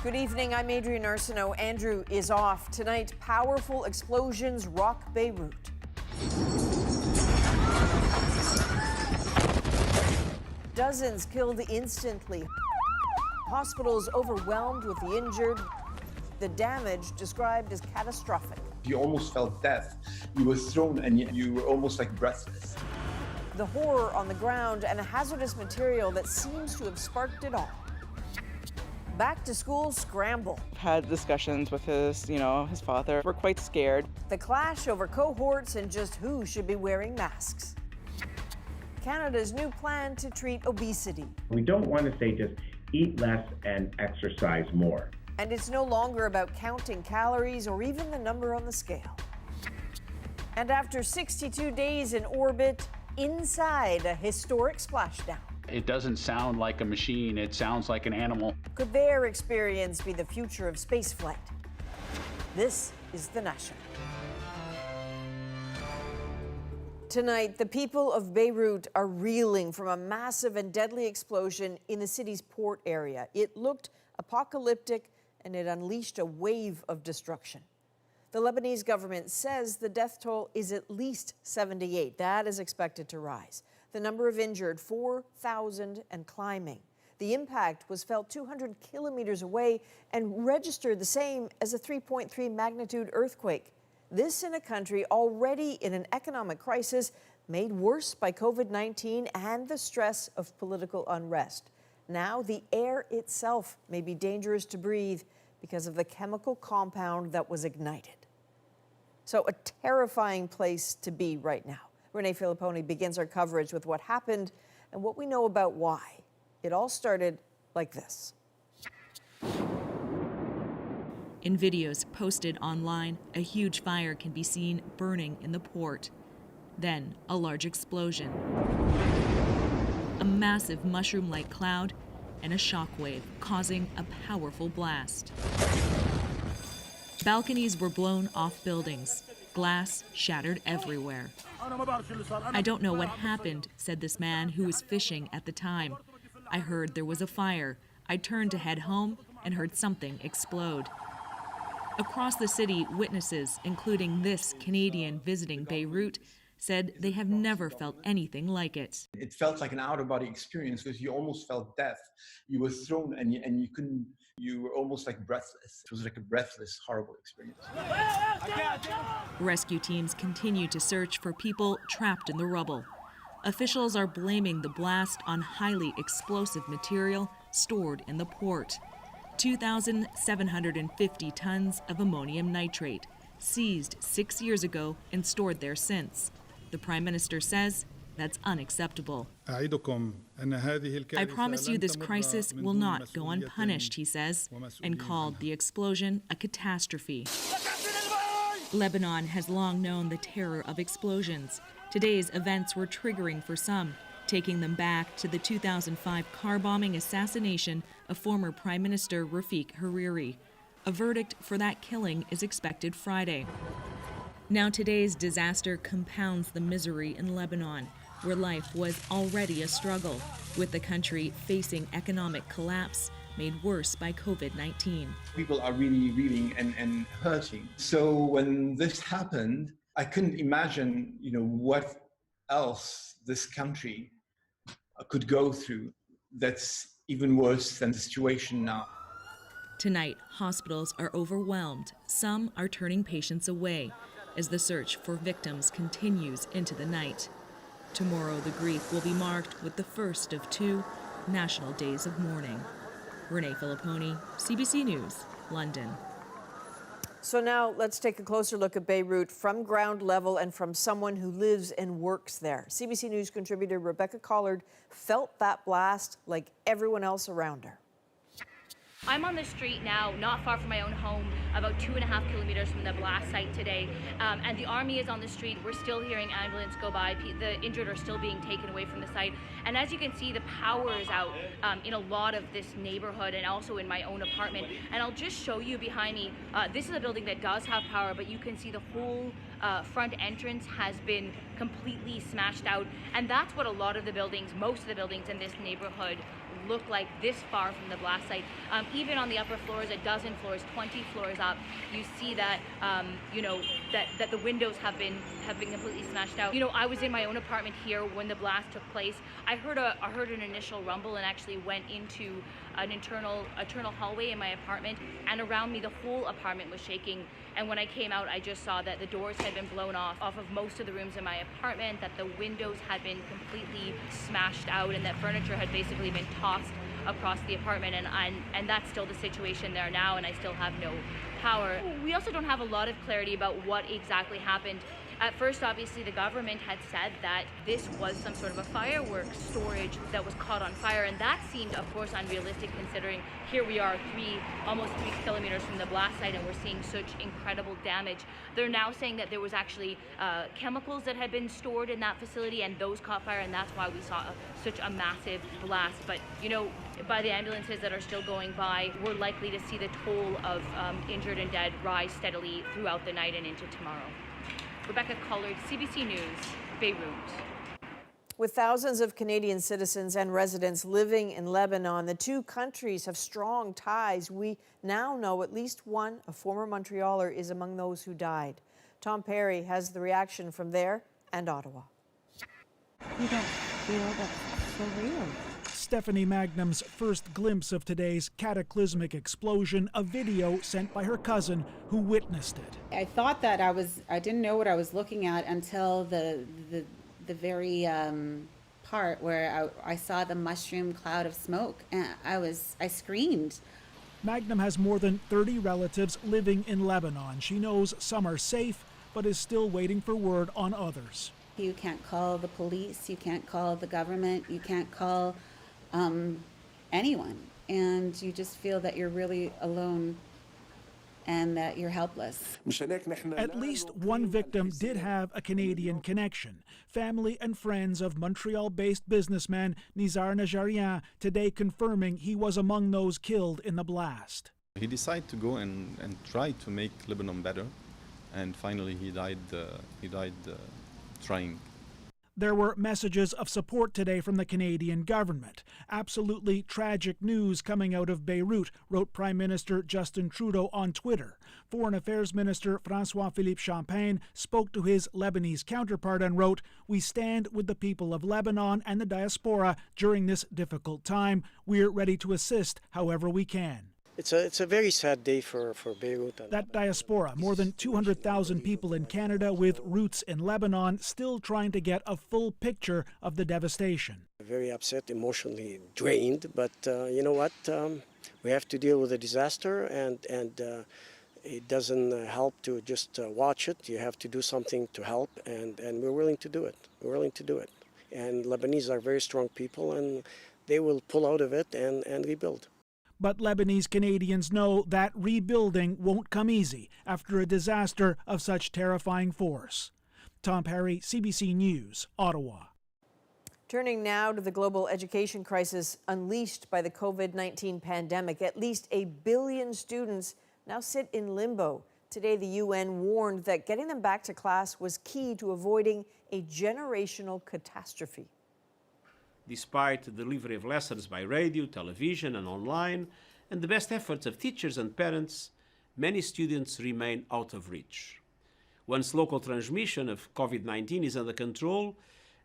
Good evening, I'm Adrienne Arsenault. Andrew is off. Tonight, powerful explosions rock Beirut. Dozens killed instantly. Hospitals overwhelmed with the injured. The damage described as catastrophic. You almost felt death. You were thrown and you were almost like breathless. The horror on the ground and a hazardous material that seems to have sparked it all. Back to school scramble. Had discussions with his father. We're quite scared. The clash over cohorts and just who should be wearing masks. Canada's new plan to treat obesity. We don't want to say just eat less and exercise more. And it's no longer about counting calories or even the number on the scale. And after 62 days in orbit, inside a historic splashdown. It doesn't sound like a machine, it sounds like an animal. Could their experience be the future of spaceflight? This is The National. Tonight, the people of Beirut are reeling from a massive and deadly explosion in the city's port area. It looked apocalyptic and it unleashed a wave of destruction. The Lebanese government says the death toll is at least 78. That is expected to rise. The number of injured, 4,000 and climbing. The impact was felt 200 kilometers away and registered the same as a 3.3 magnitude earthquake. This in a country already in an economic crisis, made worse by COVID-19 and the stress of political unrest. Now the air itself may be dangerous to breathe because of the chemical compound that was ignited. So a terrifying place to be right now. Renee Filipponi begins our coverage with what happened and what we know about why. It all started like this. In videos posted online, a huge fire can be seen burning in the port. Then, a large explosion. A massive mushroom-like cloud and a shockwave causing a powerful blast. Balconies were blown off buildings. Glass shattered everywhere. "I don't know what happened," said this man who was fishing at the time. "I heard there was a fire. I turned to head home and heard something explode." Across the city, witnesses, including this Canadian visiting Beirut, said they have never felt anything like it. It felt like an out-of-body experience because you almost felt death. You were thrown and you couldn't, you were almost like breathless. It was like a breathless, horrible experience. Rescue teams continue to search for people trapped in the rubble. Officials are blaming the blast on highly explosive material stored in the port. 2,750 tons of ammonium nitrate, seized 6 years ago and stored there since. The Prime Minister says that's unacceptable. "I promise you this crisis will not go unpunished," he says, and called the explosion a catastrophe. Lebanon has long known the terror of explosions. Today's events were triggering for some, taking them back to the 2005 car bombing assassination of former Prime Minister Rafik Hariri. A verdict for that killing is expected Friday. Now today's disaster compounds the misery in Lebanon, where life was already a struggle, with the country facing economic collapse made worse by COVID-19. People are really reeling and hurting. So when this happened, I couldn't imagine, what else this country could go through that's even worse than the situation now. Tonight, hospitals are overwhelmed. Some are turning patients away as the search for victims continues into the night. Tomorrow, the grief will be marked with the first of 2 national days of mourning. Renee Filipponi, CBC News, London. So now let's take a closer look at Beirut from ground level and from someone who lives and works there. CBC News contributor Rebecca Collard felt that blast like everyone else around her. I'm on the street now, not far from my own home, about 2.5 kilometers from the blast site today. And the army is on the street. We're still hearing ambulance go by. The injured are still being taken away from the site. And as you can see, the power is out in a lot of this neighborhood and also in my own apartment. And I'll just show you behind me. This is a building that does have power, but you can see the whole front entrance has been completely smashed out. And that's what a lot of the buildings, most of the buildings in this neighborhood look like this far from the blast site. Even on the upper floors, a dozen floors, 20 floors up, you see that that the windows have been completely smashed out. I was in my own apartment here when the blast took place. I heard an initial rumble and actually went into an internal hallway in my apartment, and around me the whole apartment was shaking. And when I came out, I just saw that the doors had been blown off of most of the rooms in my apartment, that the windows had been completely smashed out, and that furniture had basically been tossed across the apartment, and that's still the situation there now, and I still have no power. We also don't have a lot of clarity about what exactly happened. At first, obviously, the government had said that this was some sort of a fireworks storage that was caught on fire, and that seemed, of course, unrealistic considering here we are almost 3 kilometers from the blast site, and we're seeing such incredible damage. They're now saying that there was actually chemicals that had been stored in that facility, and those caught fire, and that's why we saw such a massive blast. But, by the ambulances that are still going by, we're likely to see the toll of injured and dead rise steadily throughout the night and into tomorrow. Rebecca Collard, CBC News, Beirut. With thousands of Canadian citizens and residents living in Lebanon, the two countries have strong ties. We now know at least one, a former Montrealer, is among those who died. Tom Perry has the reaction from there and Ottawa. You don't feel that's so real. Stephanie Magnum's first glimpse of today's cataclysmic explosion, a video sent by her cousin who witnessed it. I thought that I didn't know what I was looking at until the very part where I saw the mushroom cloud of smoke, and I screamed. Magnum has more than 30 relatives living in Lebanon. She knows some are safe, but is still waiting for word on others. You can't call the police, you can't call the government, you can't call anyone, and you just feel that you're really alone and that you're helpless. At least one victim did have a Canadian connection. Family and friends of Montreal-based businessman Nizar Najarian today confirming he was among those killed in the blast. He decided to go and try to make Lebanon better, and finally he died trying. There were messages of support today from the Canadian government. Absolutely tragic news coming out of Beirut, wrote Prime Minister Justin Trudeau on Twitter. Foreign Affairs Minister François-Philippe Champagne spoke to his Lebanese counterpart and wrote, "We stand with the people of Lebanon and the diaspora during this difficult time. We're ready to assist however we can." It's a very sad day for Beirut. That diaspora, more than 200,000 people in Canada with roots in Lebanon, still trying to get a full picture of the devastation. Very upset, emotionally drained, but you know what? We have to deal with a disaster, and it doesn't help to just watch it. You have to do something to help, and we're willing to do it. We're willing to do it. And Lebanese are very strong people, and they will pull out of it and rebuild. But Lebanese Canadians know that rebuilding won't come easy after a disaster of such terrifying force. Tom Perry, CBC News, Ottawa. Turning now to the global education crisis unleashed by the COVID-19 pandemic. At least 1 billion students now sit in limbo. Today, the UN warned that getting them back to class was key to avoiding a generational catastrophe. Despite the delivery of lessons by radio, television, and online, and the best efforts of teachers and parents, many students remain out of reach. Once local transmission of COVID-19 is under control,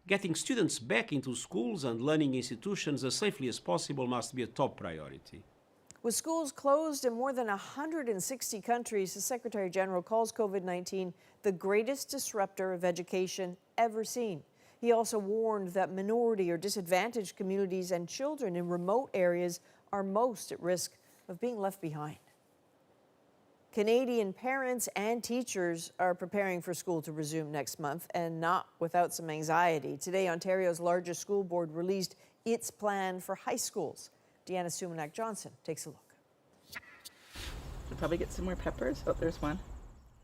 getting students back into schools and learning institutions as safely as possible must be a top priority. With schools closed in more than 160 countries, the Secretary General calls COVID-19 the greatest disruptor of education ever seen. He also warned that minority or disadvantaged communities and children in remote areas are most at risk of being left behind. Canadian parents and teachers are preparing for school to resume next month, and not without some anxiety. Today, Ontario's largest school board released its plan for high schools. Deanna Sumanak-Johnson takes a look. Should probably get some more peppers. Oh, there's one.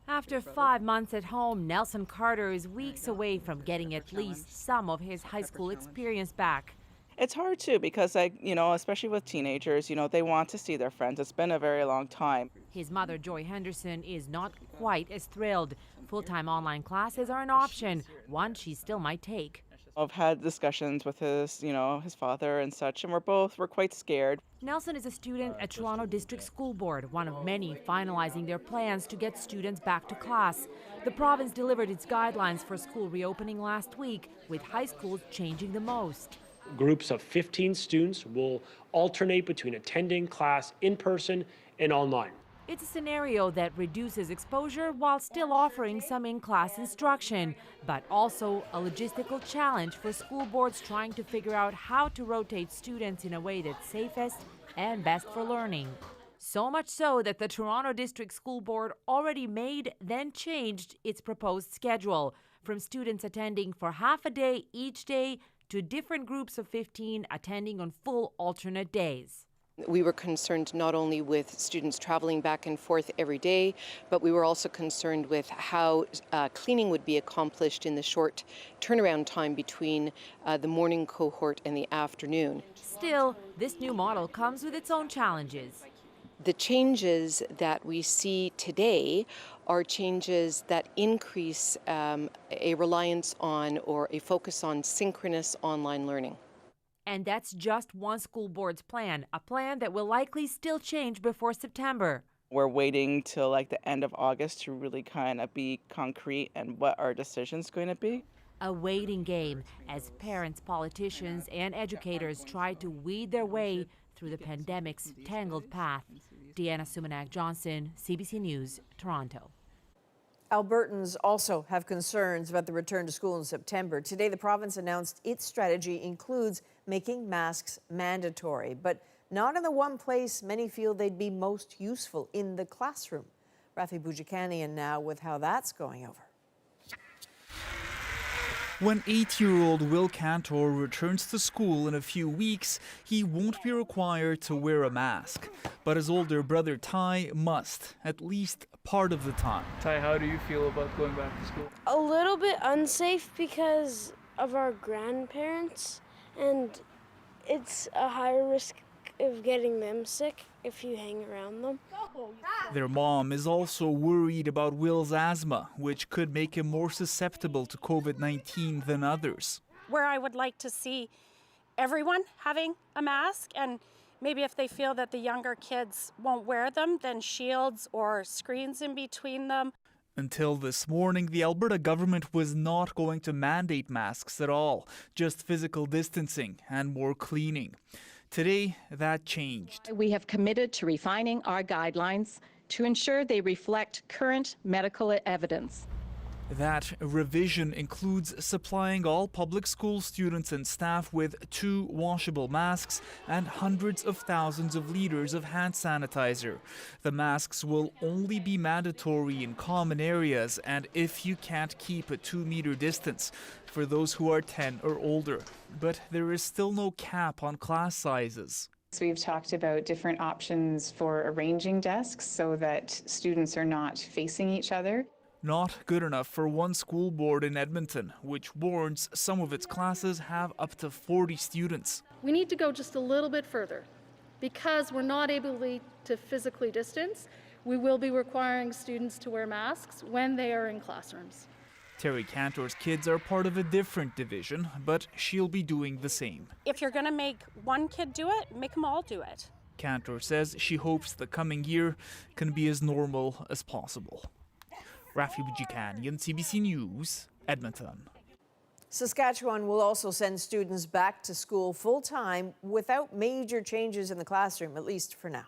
After 5 months at home, Nelson Carter is weeks away from getting at least some of his high school experience back. It's hard too because, especially with teenagers, they want to see their friends. It's been a very long time. His mother, Joy Henderson, is not quite as thrilled. Full-time online classes are an option, one she still might take. I've had discussions with his father and such, and we're quite scared. Nelson is a student at Toronto District School Board, one of many finalizing their plans to get students back to class. The province delivered its guidelines for school reopening last week, with high schools changing the most. Groups of 15 students will alternate between attending class in person and online. It's a scenario that reduces exposure while still offering some in-class instruction, but also a logistical challenge for school boards trying to figure out how to rotate students in a way that's safest and best for learning. So much so that the Toronto District School Board already made, then changed its proposed schedule, from students attending for half a day each day to different groups of 15 attending on full alternate days. We were concerned not only with students traveling back and forth every day, but we were also concerned with how cleaning would be accomplished in the short turnaround time between the morning cohort and the afternoon. Still, this new model comes with its own challenges. The changes that we see today are changes that increase a reliance on or a focus on synchronous online learning. And that's just one school board's plan, a plan that will likely still change before September. We're waiting till the end of August to really kind of be concrete and what our decision's going to be. A waiting game as parents, politicians, and educators try to weed their way through the pandemic's tangled path. Deanna Sumanak-Johnson, CBC News, Toronto. Albertans also have concerns about the return to school in September. Today, the province announced its strategy includes making masks mandatory, but not in the one place many feel they'd be most useful, in the classroom. Rafi Boudjikanian now with how that's going over. When 8-year-old Will Cantor returns to school in a few weeks, he won't be required to wear a mask. But his older brother Ty must, at least part of the time. Ty, how do you feel about going back to school? A little bit unsafe because of our grandparents, and it's a higher risk of getting them sick if you hang around them. Their mom is also worried about Will's asthma, which could make him more susceptible to COVID-19 than others. Where I would like to see everyone having a mask, and maybe if they feel that the younger kids won't wear them, then shields or screens in between them. Until this morning, the Alberta government was not going to mandate masks at all, just physical distancing and more cleaning. Today, that changed. We have committed to refining our guidelines to ensure they reflect current medical evidence. That revision includes supplying all public school students and staff with 2 washable masks and hundreds of thousands of liters of hand sanitizer. The masks will only be mandatory in common areas and if you can't keep a 2-meter distance for those who are 10 or older. But there is still no cap on class sizes. So we've talked about different options for arranging desks so that students are not facing each other. Not good enough for one school board in Edmonton, which warns some of its classes have up to 40 students. We need to go just a little bit further. Because we're not able to physically distance, we will be requiring students to wear masks when they are in classrooms. Terry Cantor's kids are part of a different division, but she'll be doing the same. If you're going to make one kid do it, make them all do it. Cantor says she hopes the coming year can be as normal as possible. Rafi Boudjikanian, CBC News, Edmonton. Saskatchewan will also send students back to school full-time without major changes in the classroom, at least for now.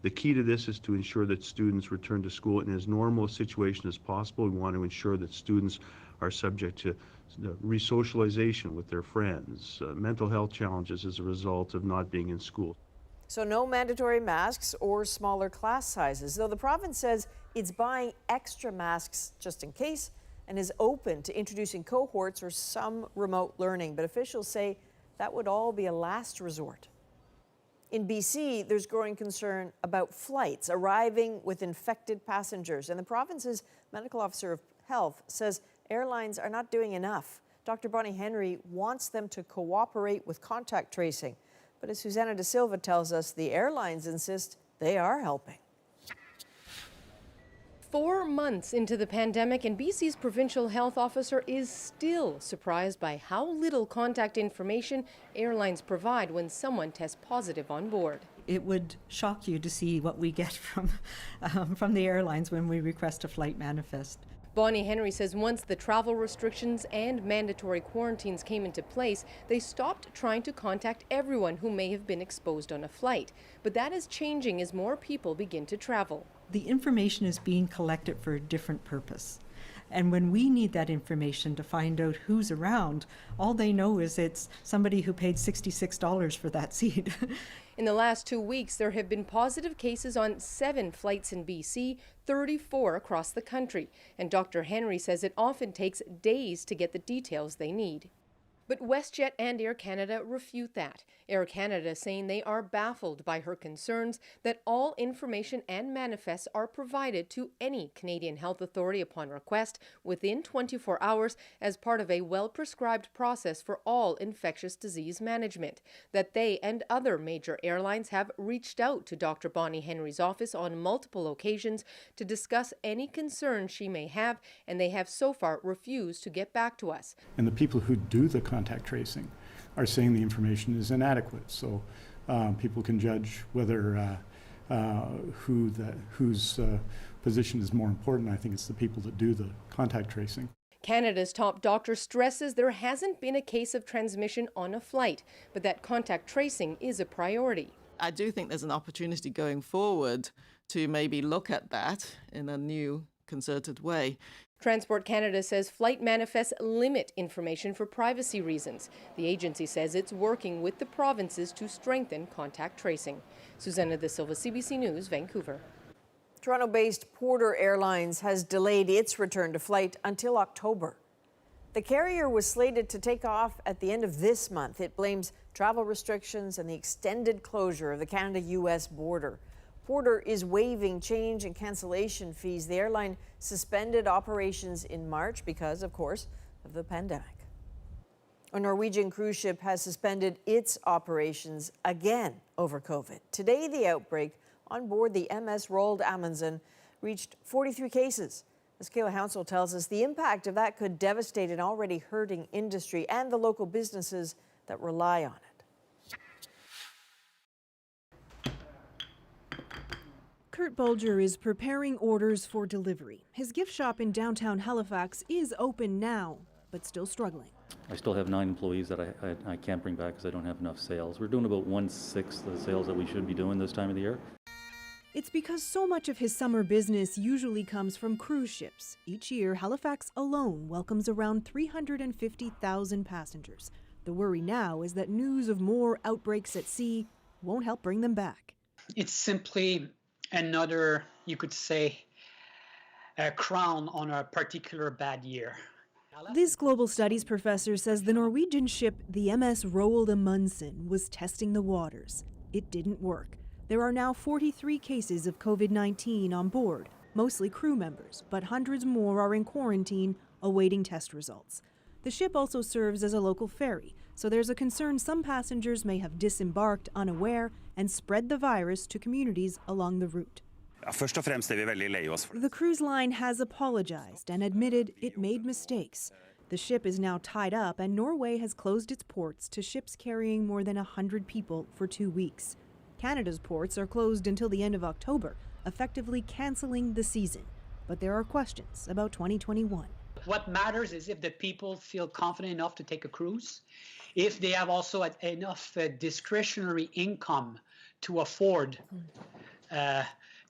The key to this is to ensure that students return to school in as normal a situation as possible. We want to ensure that students are subject to resocialization with their friends, mental health challenges as a result of not being in school. So no mandatory masks or smaller class sizes, though the province says it's buying extra masks just in case and is open to introducing cohorts or some remote learning. But officials say that would all be a last resort. In BC, there's growing concern about flights arriving with infected passengers, and the province's medical officer of health says airlines are not doing enough. Dr. Bonnie Henry wants them to cooperate with contact tracing. But as Susanna De Silva tells us, the airlines insist they are helping. 4 months into the pandemic, and BC's provincial health officer is still surprised by how little contact information airlines provide when someone tests positive on board. It would shock you to see what we get from the airlines when we request a flight manifest. Bonnie Henry says once the travel restrictions and mandatory quarantines came into place, they stopped trying to contact everyone who may have been exposed on a flight. But that is changing as more people begin to travel. The information is being collected for a different purpose. And when we need that information to find out who's around, all they know is it's somebody who paid $66 for that seat. In the last 2 weeks, there have been positive cases on 7 flights in BC, 34 across the country. And Dr. Henry says it often takes days to get the details they need. But WestJet and Air Canada refute that. Air Canada saying they are baffled by her concerns that all information and manifests are provided to any Canadian health authority upon request within 24 hours as part of a well-prescribed process for all infectious disease management. That they and other major airlines have reached out to Dr. Bonnie Henry's office on multiple occasions to discuss any concerns she may have, and they have so far refused to get back to us. And the people who do the contact tracing are saying the information is inadequate. So people can judge whether whose position is more important. I think it's the people that do the contact tracing. Canada's top doctor stresses there hasn't been a case of transmission on a flight, but that contact tracing is a priority. I do think there's an opportunity going forward to maybe look at that in a new concerted way. Transport Canada says flight manifests limit information for privacy reasons. The agency says it's working with the provinces to strengthen contact tracing. Susanna De Silva, CBC News, Vancouver. Toronto-based Porter Airlines has delayed its return to flight until October. The carrier was slated to take off at the end of this month. It blames travel restrictions and the extended closure of the Canada-US border. Porter is waiving change and cancellation fees. The airline suspended operations in March because, of course, of the pandemic. A Norwegian cruise ship has suspended its operations again over COVID. Today, the outbreak on board the MS Roald Amundsen reached 43 cases. As Kayla Hounsell tells us, the impact of that could devastate an already hurting industry and the local businesses that rely on it. Kurt Bulger is preparing orders for delivery. His gift shop in downtown Halifax is open now, but still struggling. I still have 9 employees that I can't bring back because I don't have enough sales. We're doing about 1/6 of the sales that we should be doing this time of the year. It's because so much of his summer business usually comes from cruise ships. Each year, Halifax alone welcomes around 350,000 passengers. The worry now is that news of more outbreaks at sea won't help bring them back. It's simply another, you could say, a crown on a particular bad year. This global studies professor says the Norwegian ship, the MS Roald Amundsen, was testing the waters. It didn't work. There are now 43 cases of COVID-19 on board, mostly crew members, but hundreds more are in quarantine awaiting test results. The ship also serves as a local ferry, so there's a concern some passengers may have disembarked unaware and spread the virus to communities along the route. The cruise line has apologized and admitted it made mistakes. The ship is now tied up, and Norway has closed its ports to ships carrying more than 100 people for 2 weeks. Canada's ports are closed until the end of October, effectively canceling the season. But there are questions about 2021. What matters is if the people feel confident enough to take a cruise, if they have also enough discretionary income to afford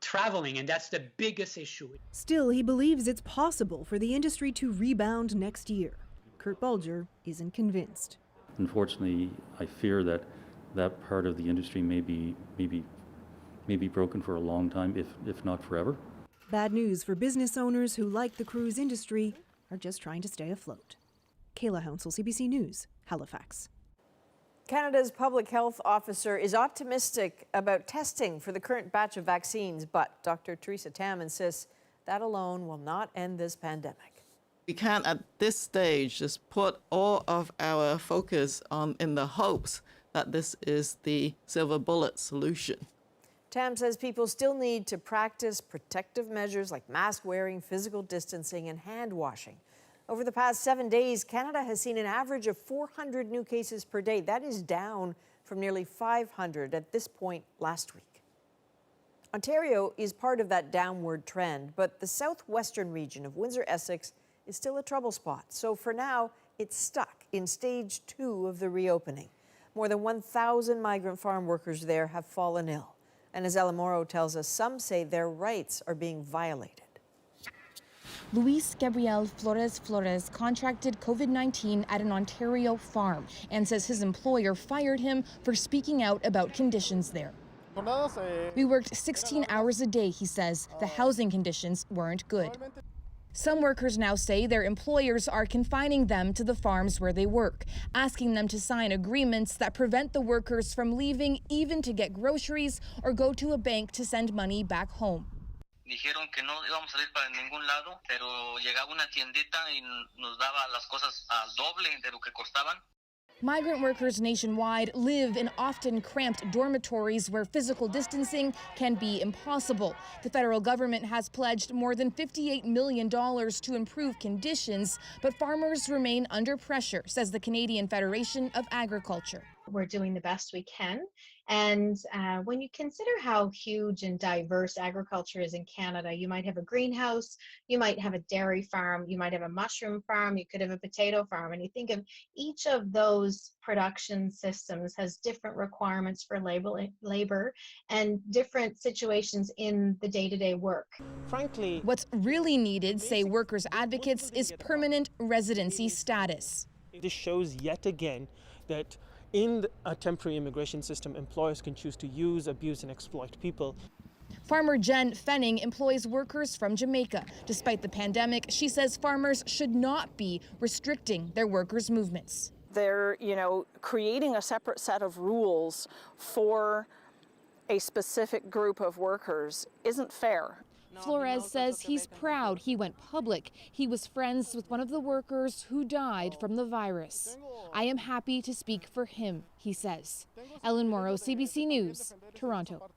traveling, and that's the biggest issue. Still, he believes it's possible for the industry to rebound next year. Kurt Bulger isn't convinced. Unfortunately, I fear that that part of the industry may be broken for a long time, if not forever. Bad news for business owners who, like the cruise industry, are just trying to stay afloat. Kayla Hounsell, CBC News, Halifax. Canada's public health officer is optimistic about testing for the current batch of vaccines, but Dr. Theresa Tam insists that alone will not end this pandemic. We can't at this stage just put all of our focus on in the hopes that this is the silver bullet solution. Tam says people still need to practice protective measures like mask wearing, physical distancing, and hand washing. Over the past 7 days, Canada has seen an average of 400 new cases per day. That is down from nearly 500 at this point last week. Ontario is part of that downward trend, but the southwestern region of Windsor-Essex is still a trouble spot. So for now, it's stuck in stage 2 of the reopening. More than 1,000 migrant farm workers there have fallen ill. And as Ella Morrow tells us, some say their rights are being violated. Luis Gabriel Flores contracted COVID-19 at an Ontario farm and says his employer fired him for speaking out about conditions there. We worked 16 hours a day, he says. The housing conditions weren't good. Some workers now say their employers are confining them to the farms where they work, asking them to sign agreements that prevent the workers from leaving even to get groceries or go to a bank to send money back home. Dijeron que no íbamos a salir para ningún lado, pero llegaba una tiendita y nos daba las cosas al doble de lo que costaban. Migrant workers nationwide live in often cramped dormitories where physical distancing can be impossible. The federal government has pledged more than $58 million to improve conditions, but farmers remain under pressure, says the Canadian Federation of Agriculture. We're doing the best we can. And when you consider how huge and diverse agriculture is in Canada, you might have a greenhouse, you might have a dairy farm, you might have a mushroom farm, you could have a potato farm. And you think of each of those production systems has different requirements for labor and different situations in the day-to-day work. Frankly, what's really needed, say workers advocates, is permanent residency status. This shows yet again that in a temporary immigration system, employers can choose to use, abuse, and exploit people. Farmer Jen Fenning employs workers from Jamaica. Despite the pandemic, she says farmers should not be restricting their workers' movements. They're, creating a separate set of rules for a specific group of workers isn't fair. Flores says he's proud he went public. He was friends with one of the workers who died from the virus. I am happy to speak for him, he says. Ellen Morrow, CBC News, Toronto.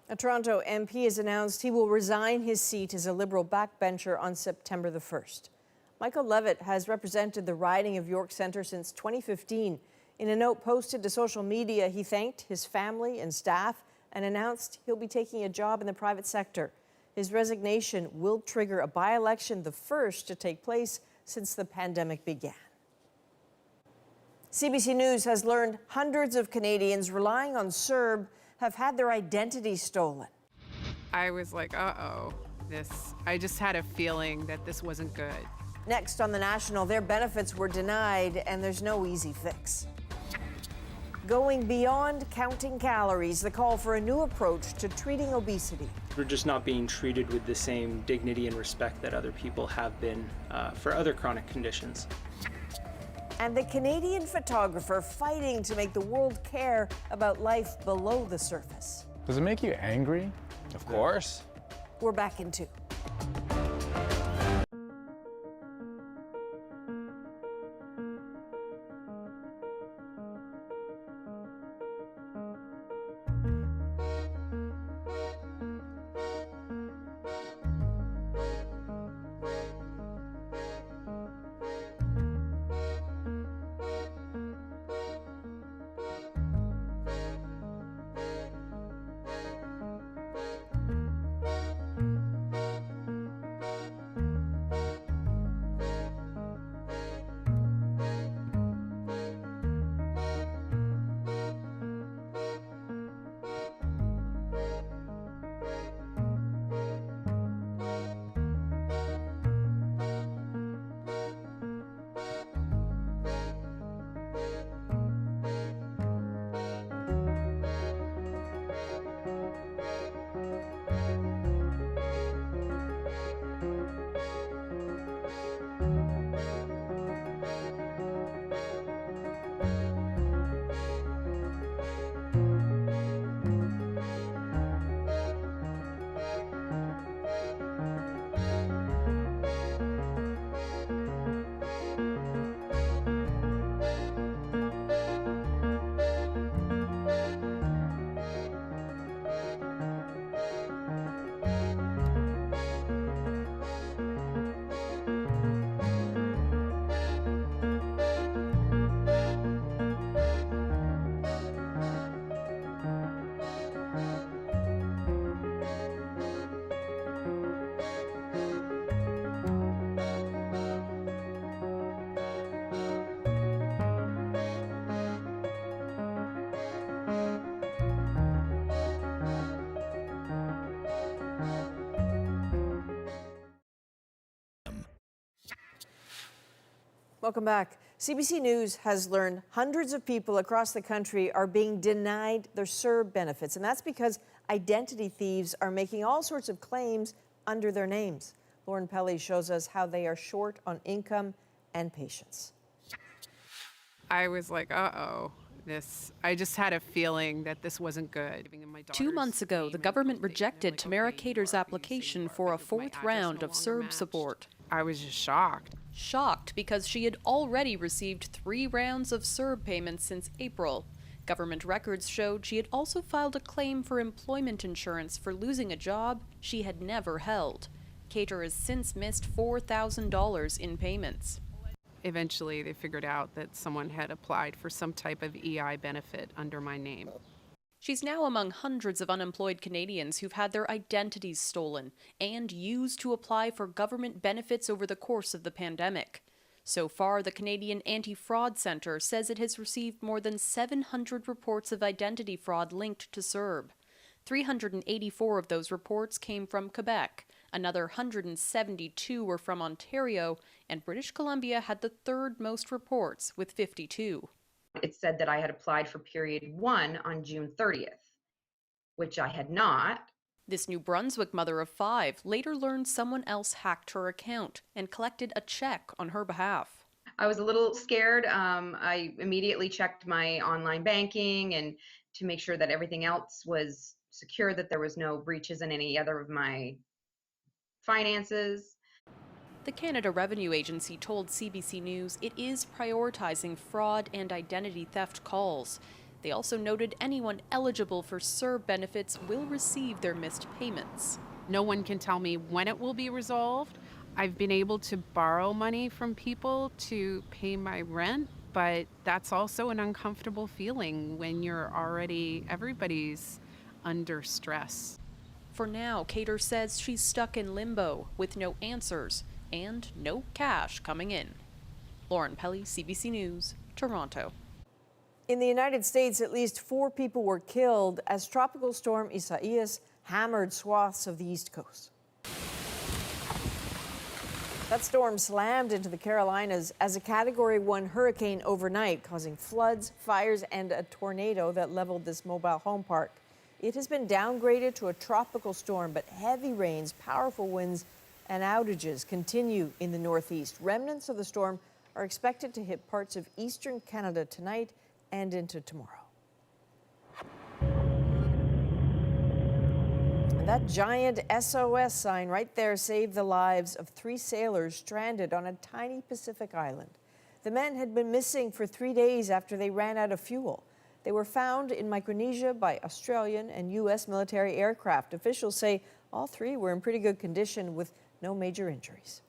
A Toronto MP has announced he will resign his seat as a Liberal backbencher on September the 1st. Michael Levitt has represented the riding of York Centre since 2015. In a note posted to social media, he thanked his family and staff and announced he'll be taking a job in the private sector. His resignation will trigger a by-election, the first to take place since the pandemic began. CBC News has learned hundreds of Canadians relying on CERB have had their identity stolen. I was like, uh-oh, I just had a feeling that this wasn't good. Next on The National, their benefits were denied and there's no easy fix. Going beyond counting calories, the call for a new approach to treating obesity. We're just not being treated with the same dignity and respect that other people have been for other chronic conditions. And the Canadian photographer fighting to make the world care about life below the surface. Does it make you angry? Of course. We're back in 2. Welcome back. CBC News has learned hundreds of people across the country are being denied their CERB benefits, and that's because identity thieves are making all sorts of claims under their names. Lauren Pelly shows us how they are short on income and patience. I was like, uh-oh. I just had a feeling that this wasn't good. 2 months ago, the government rejected Tamara Cater's application for a fourth round of CERB support. I was just shocked. Shocked because she had already received 3 rounds of CERB payments since April. Government records showed she had also filed a claim for employment insurance for losing a job she had never held. Cater has since missed $4,000 in payments. Eventually, they figured out that someone had applied for some type of EI benefit under my name. She's now among hundreds of unemployed Canadians who've had their identities stolen and used to apply for government benefits over the course of the pandemic. So far, the Canadian Anti-Fraud Centre says it has received more than 700 reports of identity fraud linked to CERB. 384 of those reports came from Quebec. Another 172 were from Ontario, and British Columbia had the third most reports with 52. It said that I had applied for period 1 on June 30th, which I had not. This New Brunswick mother of 5 later learned someone else hacked her account and collected a check on her behalf. I was a little scared. I immediately checked my online banking and to make sure that everything else was secure, that there was no breaches in any other of my finances. The Canada Revenue Agency told CBC News it is prioritizing fraud and identity theft calls. They also noted anyone eligible for CERB benefits will receive their missed payments. No one can tell me when it will be resolved. I've been able to borrow money from people to pay my rent, but that's also an uncomfortable feeling when everybody's under stress. For now, Cater says she's stuck in limbo with no answers and no cash coming in. Lauren Pelly, CBC News, Toronto. In the United States, at least 4 people were killed as Tropical Storm Isaias hammered swaths of the East Coast. That storm slammed into the Carolinas as a Category 1 hurricane overnight, causing floods, fires, and a tornado that leveled this mobile home park. It has been downgraded to a tropical storm, but heavy rains, powerful winds, and outages continue in the Northeast. Remnants of the storm are expected to hit parts of eastern Canada tonight and into tomorrow. And that giant SOS sign right there saved the lives of 3 sailors stranded on a tiny Pacific island. The men had been missing for 3 days after they ran out of fuel. They were found in Micronesia by Australian and U.S. military aircraft. Officials say all 3 were in pretty good condition with no major injuries.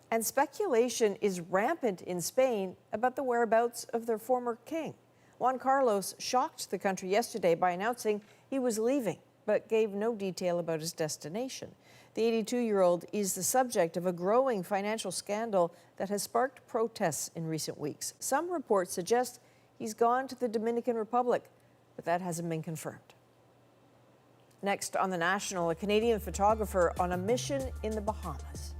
And speculation is rampant in Spain about the whereabouts of their former king. Juan Carlos shocked the country yesterday by announcing he was leaving, but gave no detail about his destination. The 82-year-old is the subject of a growing financial scandal that has sparked protests in recent weeks. Some reports suggest he's gone to the Dominican Republic, but that hasn't been confirmed. Next on The National, a Canadian photographer on a mission in the Bahamas.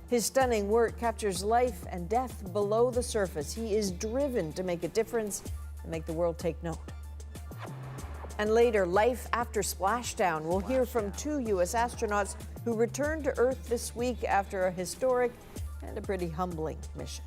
His stunning work captures life and death below the surface. He is driven to make a difference and make the world take note. And later, life after splashdown. We'll hear from 2 U.S. astronauts who returned to Earth this week after a historic and a pretty humbling mission.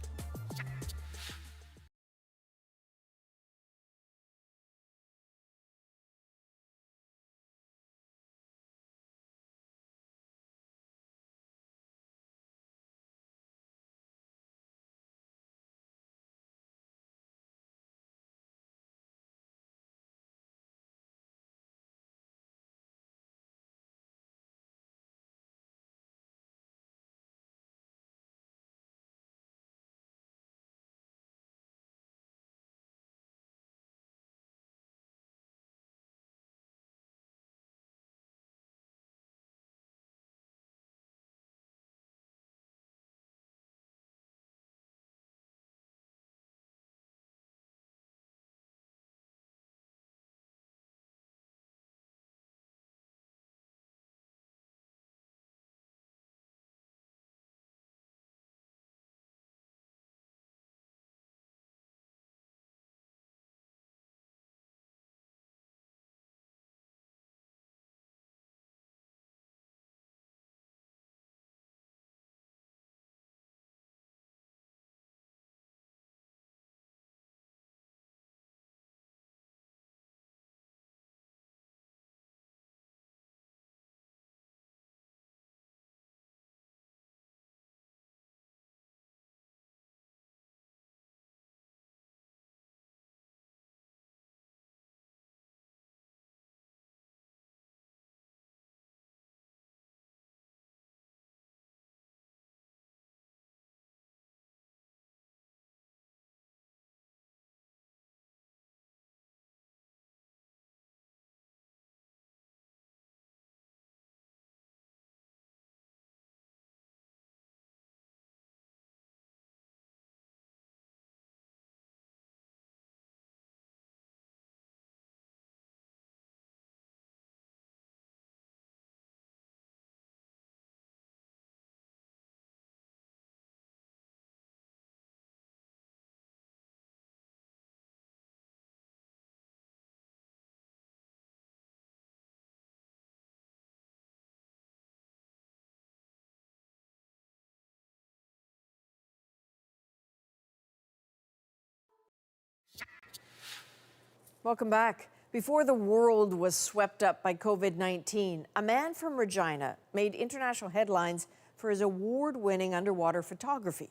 Welcome back. Before the world was swept up by COVID-19, a man from Regina made international headlines for his award-winning underwater photography.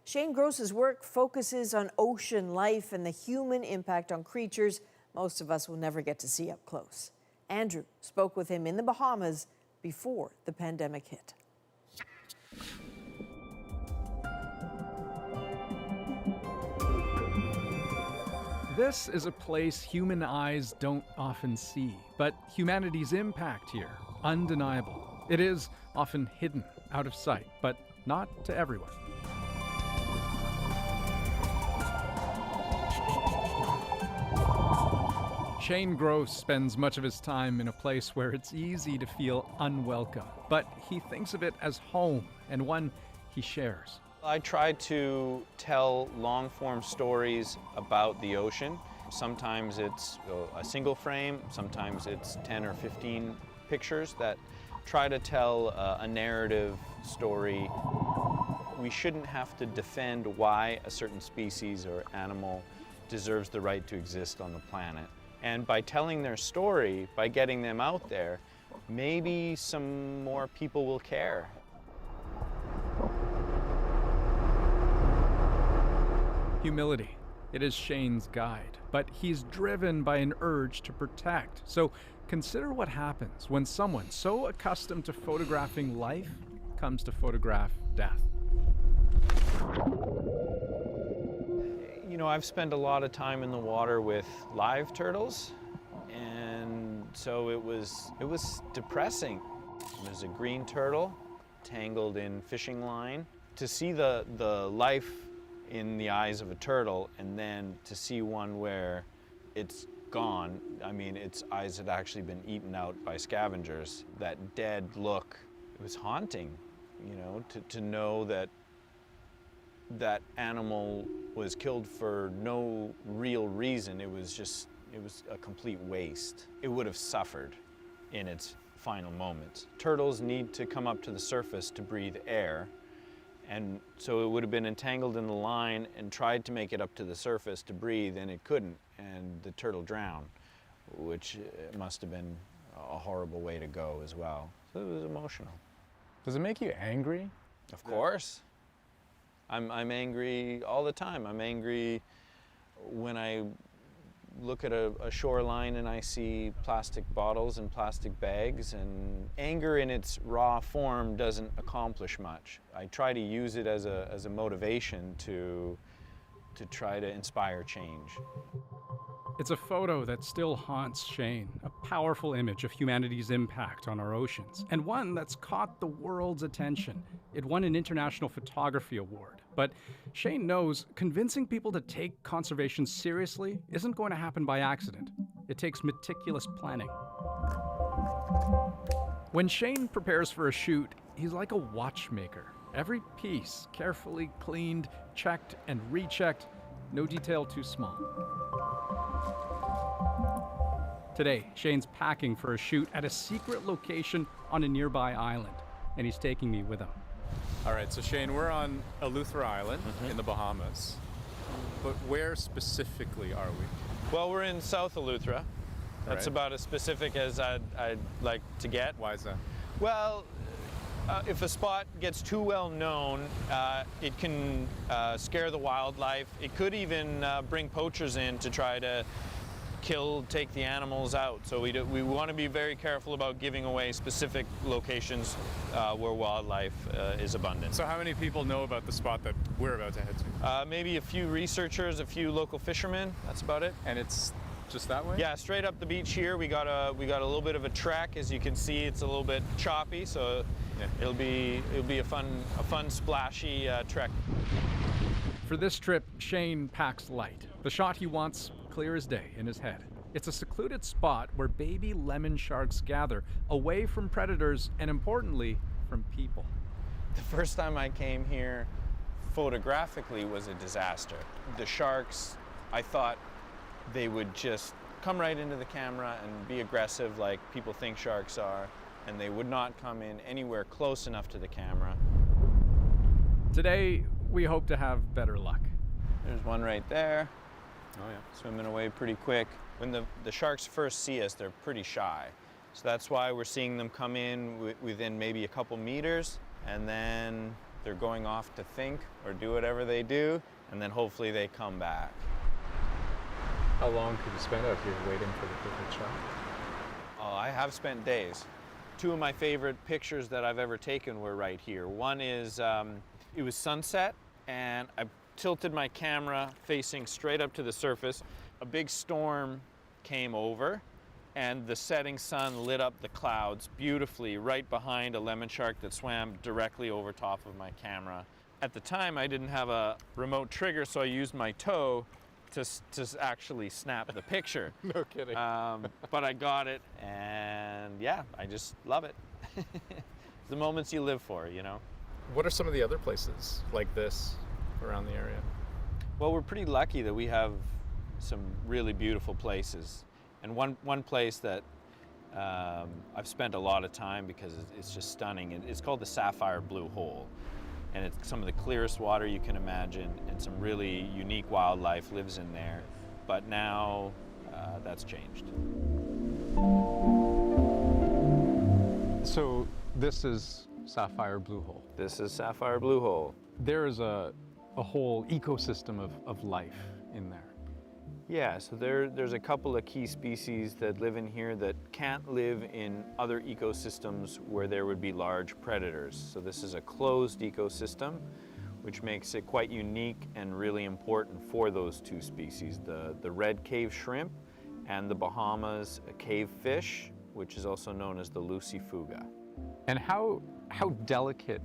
Shane Gross's work focuses on ocean life and the human impact on creatures most of us will never get to see up close. Andrew spoke with him in the Bahamas before the pandemic hit. This is a place human eyes don't often see, but humanity's impact here, undeniable. It is often hidden, out of sight, but not to everyone. Shane Gross spends much of his time in a place where it's easy to feel unwelcome, but he thinks of it as home and one he shares. I try to tell long-form stories about the ocean. Sometimes it's a single frame, sometimes it's 10 or 15 pictures that try to tell a narrative story. We shouldn't have to defend why a certain species or animal deserves the right to exist on the planet. And by telling their story, by getting them out there, maybe some more people will care. Humility. It is Shane's guide, but he's driven by an urge to protect. So consider what happens when someone so accustomed to photographing life comes to photograph death. You know, I've spent a lot of time in the water with live turtles, and so it was depressing. There's a green turtle tangled in fishing line. To see the life in the eyes of a turtle, and then to see one where it's gone, I mean, its eyes had actually been eaten out by scavengers. That dead look, it was haunting, you know, to know that that animal was killed for no real reason. It was a complete waste. It would have suffered in its final moments. Turtles need to come up to the surface to breathe air, and so it would have been entangled in the line and tried to make it up to the surface to breathe, and it couldn't, and the turtle drowned, which must have been a horrible way to go as well. So it was emotional. Does it make you angry? Of course. I'm angry all the time. I'm angry when I look at a shoreline and I see plastic bottles and plastic bags, and anger in its raw form doesn't accomplish much. I try to use it as a motivation to try to inspire change. It's a photo that still haunts Shane, a powerful image of humanity's impact on our oceans, and one that's caught the world's attention. It won an International Photography Award. But Shane knows convincing people to take conservation seriously isn't going to happen by accident. It takes meticulous planning. When Shane prepares for a shoot, he's like a watchmaker. Every piece carefully cleaned, checked, and rechecked, no detail too small. Today, Shane's packing for a shoot at a secret location on a nearby island, and he's taking me with him. All right, so Shane, we're on Eleuthera Island in the Bahamas, but where specifically are we? Well, we're in South Eleuthera. That's Right. about as specific as I'd like to get. Why is that? Well, if a spot gets too well known, it can scare the wildlife. It could even bring poachers in to try to take the animals out. So we want to be very careful about giving away specific locations where wildlife is abundant. So how many people know about the spot that we're about to head to? Maybe a few researchers, a few local fishermen. That's about it. And it's just that way? Yeah, straight up the beach here. We got a little bit of a trek. As you can see, it's a little bit choppy, so it'll be a fun splashy trek. For this trip, Shane packs light. The shot he wants, clear as day in his head. It's a secluded spot where baby lemon sharks gather, away from predators and, importantly, from people. The first time I came here, photographically, was a disaster. The sharks, I thought they would just come right into the camera and be aggressive like people think sharks are, and they would not come in anywhere close enough to the camera. Today, we hope to have better luck. There's one right there. Oh yeah. Swimming away pretty quick. when the sharks first see us, they're pretty shy. So that's why we're seeing them come in within maybe a couple meters, and then they're going off to think or do whatever they do, and then hopefully they come back. How long could you spend out here waiting for the perfect shot? Oh, I have spent days. Two of my favorite pictures that I've ever taken were right here. One is, it was sunset, and I tilted my camera facing straight up to the surface. A big storm came over, and the setting sun lit up the clouds beautifully right behind a lemon shark that swam directly over top of my camera. At the time, I didn't have a remote trigger, so I used my toe to actually snap the picture. No kidding. But I got it, and yeah, I just love it. The moments you live for, you know. What are some of the other places like this around the area? Well, we're pretty lucky that we have some really beautiful places. And one place that I've spent a lot of time because it's just stunning, it's called the Sapphire Blue Hole. And it's some of the clearest water you can imagine, and some really unique wildlife lives in there. But now that's changed. So this is Sapphire Blue Hole. This is Sapphire Blue Hole. There is a whole ecosystem of life in there. Yeah, so there's a couple of key species that live in here that can't live in other ecosystems where there would be large predators. So this is a closed ecosystem, which makes it quite unique and really important for those two species, the red cave shrimp and the Bahamas cave fish, which is also known as the lucifuga. And how delicate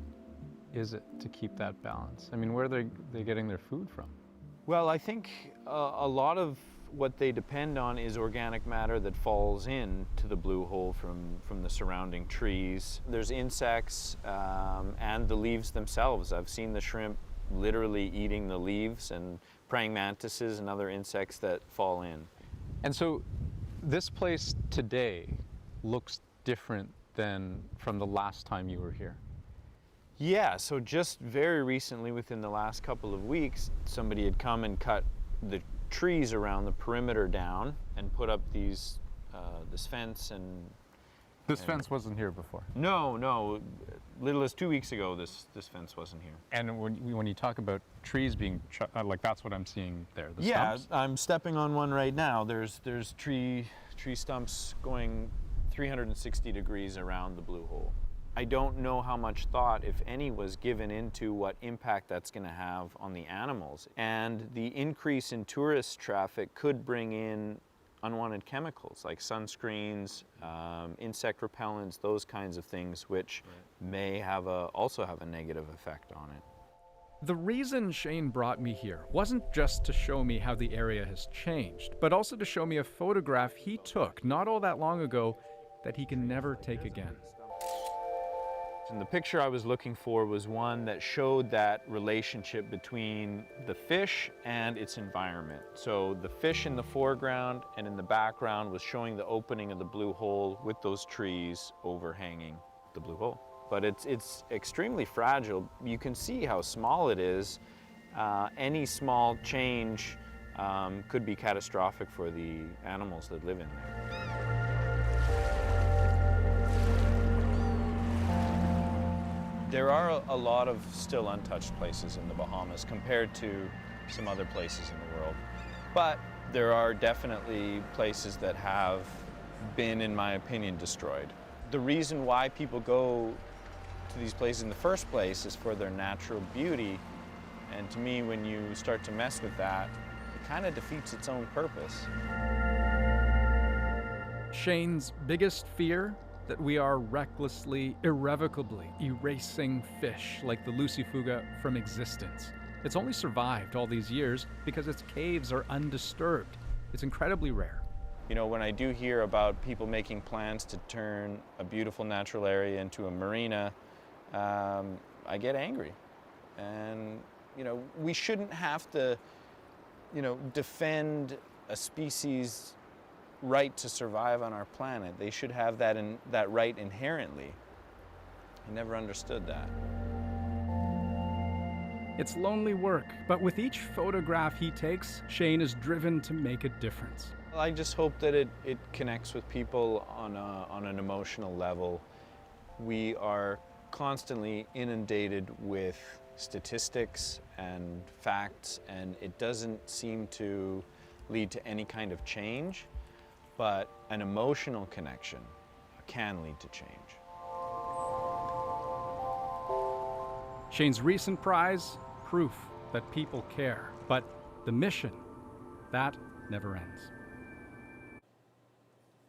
is it to keep that balance? I mean, where are they getting their food from? Well, I think a lot of what they depend on is organic matter that falls into the blue hole from the surrounding trees. There's insects and the leaves themselves. I've seen the shrimp literally eating the leaves, and praying mantises and other insects that fall in. And so this place today looks different than from the last time you were here. Yeah, so just very recently, within the last couple of weeks, somebody had come and cut the trees around the perimeter down and put up this fence and... This fence wasn't here before? No. Little as 2 weeks ago, this fence wasn't here. And when you talk about trees being, like that's what I'm seeing there, the stumps? I'm stepping on one right now. There's tree stumps going 360 degrees around the blue hole. I don't know how much thought, if any, was given into what impact that's going to have on the animals. And the increase in tourist traffic could bring in unwanted chemicals like sunscreens, insect repellents, those kinds of things, which may also have a negative effect on it. The reason Shane brought me here wasn't just to show me how the area has changed, but also to show me a photograph he took not all that long ago that he can never take again. And the picture I was looking for was one that showed that relationship between the fish and its environment. So the fish in the foreground and in the background was showing the opening of the blue hole with those trees overhanging the blue hole. But it's extremely fragile. You can see how small it is. Any small change could be catastrophic for the animals that live in there. There are a lot of still untouched places in the Bahamas compared to some other places in the world. But there are definitely places that have been, in my opinion, destroyed. The reason why people go to these places in the first place is for their natural beauty. And to me, when you start to mess with that, it kind of defeats its own purpose. Shane's biggest fear? That we are recklessly, irrevocably erasing fish like the lucifuga from existence. It's only survived all these years because its caves are undisturbed. It's incredibly rare. You know, when I do hear about people making plans to turn a beautiful natural area into a marina, I get angry. And, you know, we shouldn't have to, defend a species' right to survive on our planet. They should have that right inherently. I never understood that. It's lonely work, but with each photograph he takes, Shane is driven to make a difference. I just hope that it connects with people on an emotional level. We are constantly inundated with statistics and facts, and it doesn't seem to lead to any kind of change, but an emotional connection can lead to change. Shane's recent prize, proof that people care. But the mission, that never ends.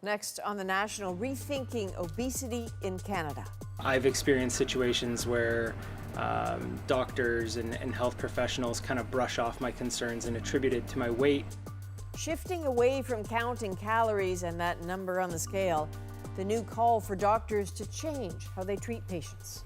Next on the National, rethinking obesity in Canada. I've experienced situations where doctors and health professionals kind of brush off my concerns and attribute it to my weight. Shifting away from counting calories and that number on the scale, the new call for doctors to change how they treat patients.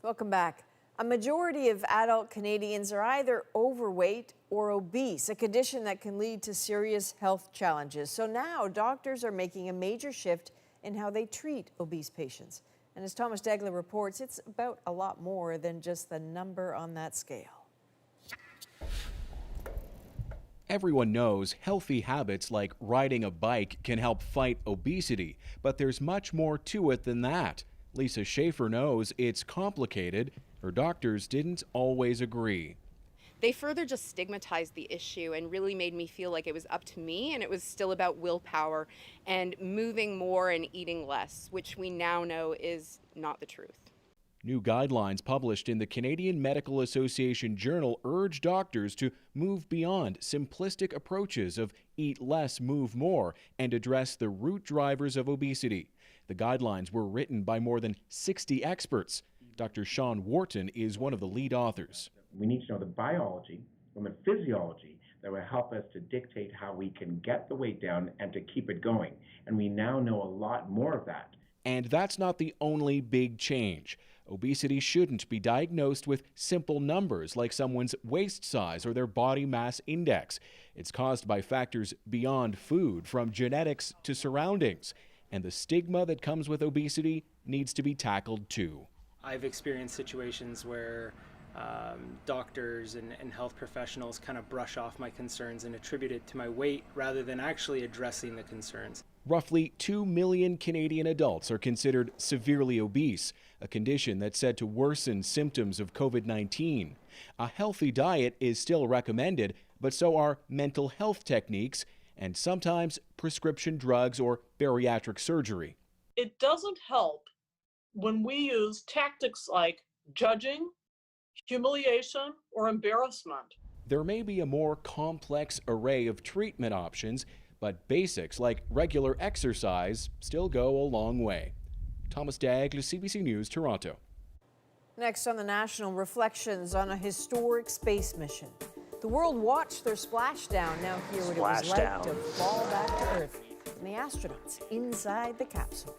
Welcome back. A majority of adult Canadians are either overweight or obese, a condition that can lead to serious health challenges. So now doctors are making a major shift in how they treat obese patients. And as Thomas Degler reports, it's about a lot more than just the number on that scale. Everyone knows healthy habits like riding a bike can help fight obesity, but there's much more to it than that. Lisa Schaefer knows it's complicated. Her doctors didn't always agree. They further just stigmatized the issue and really made me feel like it was up to me and it was still about willpower and moving more and eating less, which we now know is not the truth. New guidelines published in the Canadian Medical Association Journal urge doctors to move beyond simplistic approaches of eat less, move more, and address the root drivers of obesity. The guidelines were written by more than 60 experts. Dr. Sean Wharton is one of the lead authors. We need to know the biology from the physiology that will help us to dictate how we can get the weight down and to keep it going. And we now know a lot more of that. And that's not the only big change. Obesity shouldn't be diagnosed with simple numbers like someone's waist size or their body mass index. It's caused by factors beyond food, from genetics to surroundings. And the stigma that comes with obesity needs to be tackled too. I've experienced situations where doctors and health professionals kind of brush off my concerns and attribute it to my weight rather than actually addressing the concerns. Roughly 2 million Canadian adults are considered severely obese, a condition that's said to worsen symptoms of COVID-19. A healthy diet is still recommended, but so are mental health techniques and sometimes prescription drugs or bariatric surgery. It doesn't help when we use tactics like judging, humiliation, or embarrassment. There may be a more complex array of treatment options, but basics like regular exercise still go a long way. Thomas Daigle, CBC News, Toronto. Next on the National, reflections on a historic space mission. The world watched their splashdown. Now hear what it was like to fall back to Earth and the astronauts inside the capsule.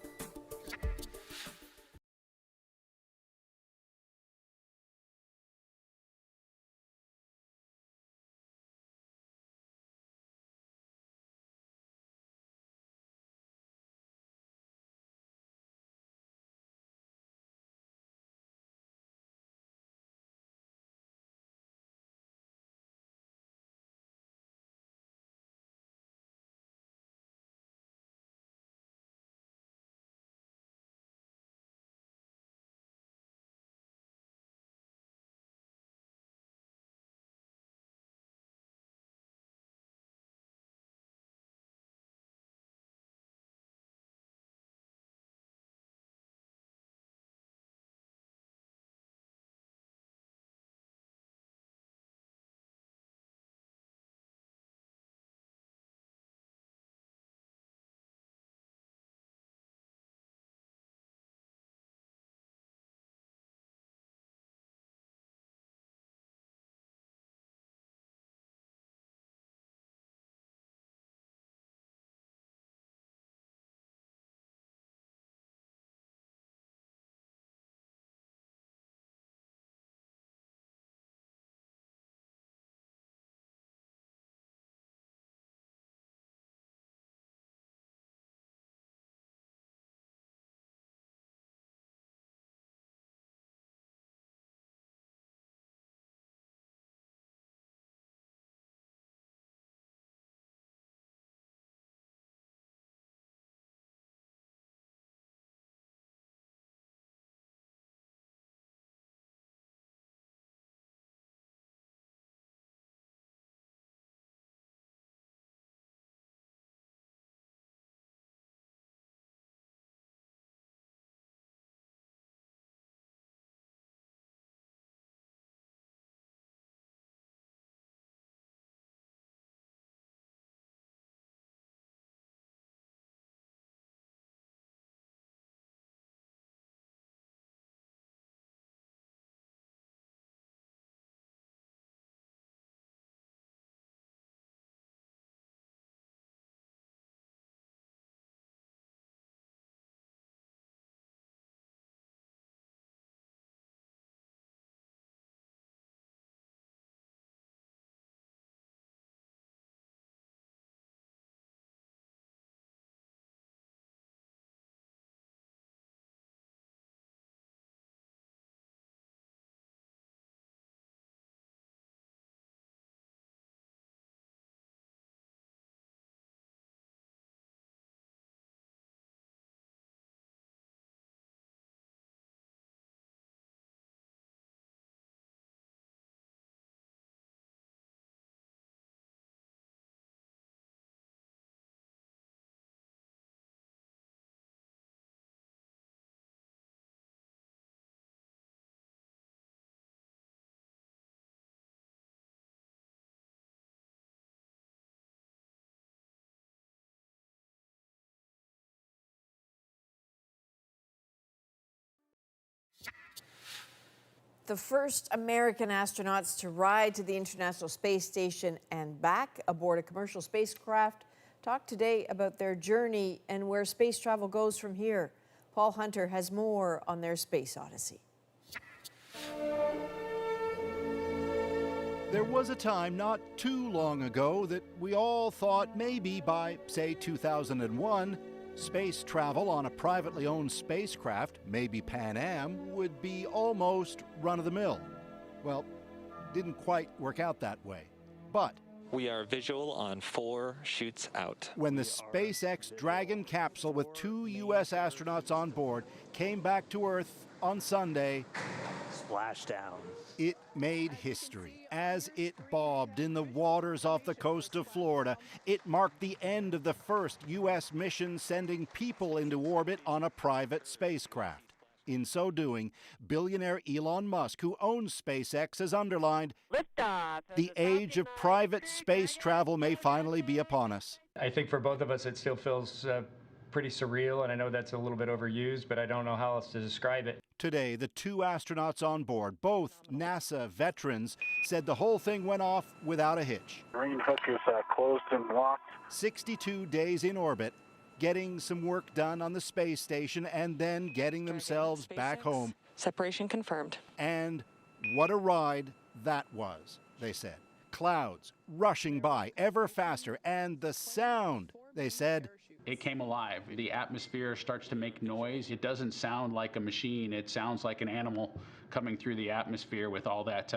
The first American astronauts to ride to the International Space Station and back aboard a commercial spacecraft talk today about their journey and where space travel goes from here. Paul Hunter has more on their space odyssey. There was a time not too long ago that we all thought maybe by, say, 2001, space travel on a privately owned spacecraft, maybe Pan Am, would be almost run-of-the-mill. Well, didn't quite work out that way. But we are visual on 4 shoots out. When the SpaceX Dragon capsule with 2 U.S. astronauts on board came back to Earth on Sunday, splashdown. It made history. As it bobbed in the waters off the coast of Florida, it marked the end of the first U.S. mission sending people into orbit on a private spacecraft. In so doing, billionaire Elon Musk, who owns SpaceX, has underlined, the age of private space travel may finally be upon us. I think for both of us, it still feels pretty surreal, and I know that's a little bit overused, but I don't know how else to describe it. Today, the 2 astronauts on board, both NASA veterans, said the whole thing went off without a hitch. Green hook is closed and locked. 62 days in orbit, getting some work done on the space station and then getting themselves back home. Separation confirmed. And what a ride that was, they said. Clouds rushing by ever faster, and the sound, they said, it came alive. The atmosphere starts to make noise. It doesn't sound like a machine. It sounds like an animal coming through the atmosphere with all that,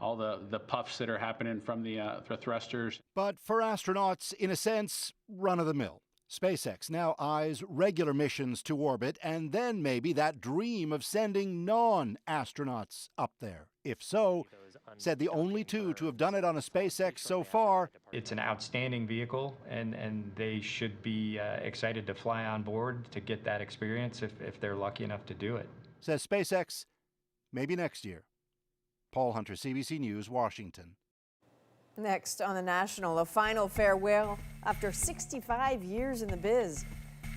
all the puffs that are happening from the thrusters. But for astronauts, in a sense, run-of-the-mill. SpaceX now eyes regular missions to orbit and then maybe that dream of sending non-astronauts up there. If so, said the only 2 to have done it on a SpaceX so far. It's an outstanding vehicle, and they should be excited to fly on board to get that experience if they're lucky enough to do it. Says SpaceX, maybe next year. Paul Hunter, CBC News, Washington. Next on The National, a final farewell after 65 years in the biz.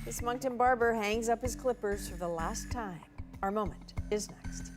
This Moncton barber hangs up his clippers for the last time. Our moment is next.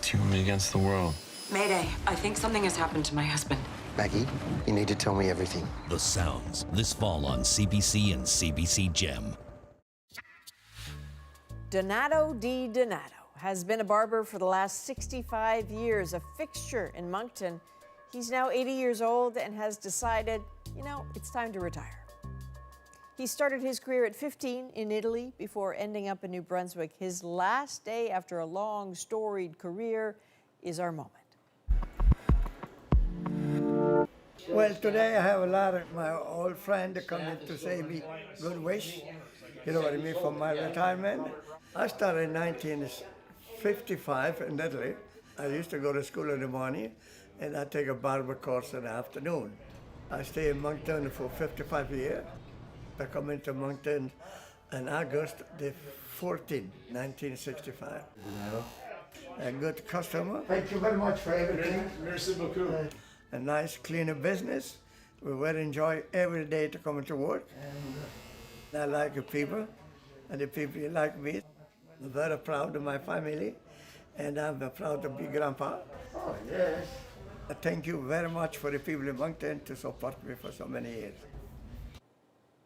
It's you and me against the world. Mayday, I think something has happened to my husband. Maggie, you need to tell me everything. The Sounds, this fall on CBC and CBC Gem. Donato Di Donato has been a barber for the last 65 years, a fixture in Moncton. He's now 80 years old and has decided, it's time to retire. He started his career at 15 in Italy before ending up in New Brunswick. His last day after a long, storied career is our moment. Well, today I have a lot of my old friends coming to say me good wish, you know what I mean, for my retirement. I started in 1955 in Italy. I used to go to school in the morning, and I take a barber course in the afternoon. I stay in Moncton for 55 years. I come into Moncton in August the 14th, 1965. A good customer. Thank you very much for everything. Merci beaucoup. A nice, cleaner business. We will enjoy every day to come to work. And I like the people, and the people like me. I'm very proud of my family, and I'm proud to be grandpa. Oh, yes. Thank you very much for the people in Moncton to support me for so many years.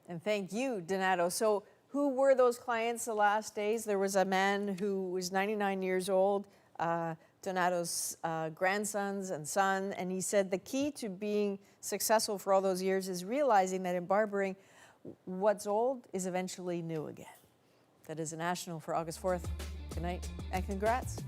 And thank you, Donato. So who were those clients the last days? There was a man who was 99 years old, Donato's grandsons and son, and he said the key to being successful for all those years is realizing that in barbering, what's old is eventually new again. That is a national for August 4th. Good night and congrats.